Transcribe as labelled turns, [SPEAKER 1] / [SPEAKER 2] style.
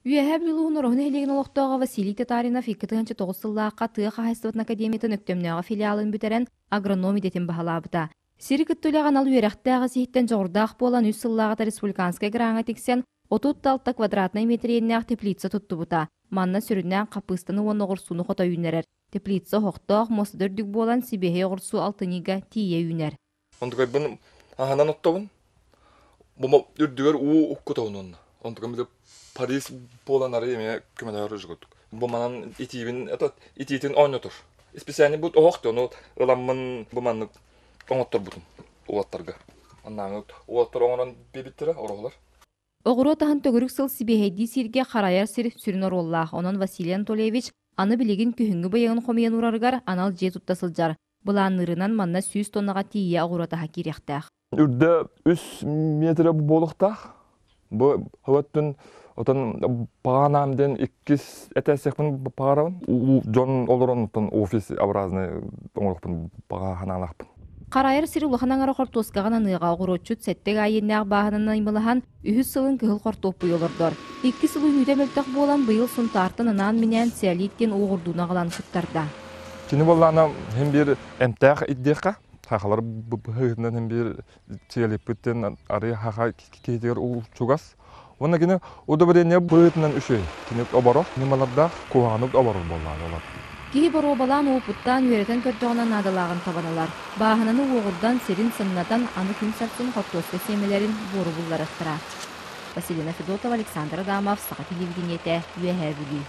[SPEAKER 1] Үйәһә білуғын орғын әлеген олықтауға Василий Татаринов 2009 сыллаққа Тыға Хайстыватын Академиятын өктөмнөға филиалын бүтәрен агрономи детін бағалабыта. Сирі күттілеген ал үйерақтағы сейттен жоғырдақ болан үс сыллағыта республиканскай граңа тексен 30 квадратный метреннәқ теплица тұтты бұта. Манна сүріннән қапыстаны оны ғырсуны қота үйнерер. Теплица хоқтақ мосыдырдік болан Сибехе ғырсу алтыниға тие үйнер.
[SPEAKER 2] Онтығай бұны ағанан оттауын, бұма үрдігер ұу ұққытауын онына. Онтығай мүлі Париж болан ары еме көмелері жүгірдік. Бұманан итиетін ойнатыр. Специальный бұд оқты, оны ыламын бұманны оңаттыр бұдым, олаттарға. Аннаңы олаттар оңыран бебіттері, орағылар.
[SPEAKER 1] Оғыру тағын төгірік сыл Сибехейді сирге қарайар сир сүрінер оллақ. Онын Василий Анатольевич аны білеген күхінгі байығын қомиян ұрарғар анал же тұттасылжар. Бұланырынан манна 100 тоннаға тие оғыру таға керектәқ.
[SPEAKER 2] Үрді 3 метрі болықтақ. Бұл хаваттың отан бағанамден 2 әтәсекпін бағарауын. Жон олырын офис абразны оңырықпын бағаналақпын.
[SPEAKER 1] Қарайыр сирі ұлғанан ары қортуысқаған аныға оғырочут сәттек айеннәқ бағанын аймылыған үхіз сылын көхіл қортуып бұйылырдыр. 2 сылы үйде мөлтақ болан бұйыл сұнтартын анан менен сиалиттен оғырдуына қалан құттарда.
[SPEAKER 2] Кені болғаны hem bir әмтәқ иддеққа, қақалар бұғығынан hem bir сиалиппеттен ары хақа кейдегер ол чугас. Оны кені ода біріне бұғығынан үші. Кені обарық, немаларда қуғанып обарық болған олар.
[SPEAKER 1] Кихи бару балан опуттан үйретен көртіғынан адалағын табаналар. Бағынаны оғырдан серин сыннатан аны күн сарсын қоттуысты семелерін бору бұллар ықтыра. Василина Федотова, Александр Адамов, Сақа телевидениеті, Үйәһә бүгі.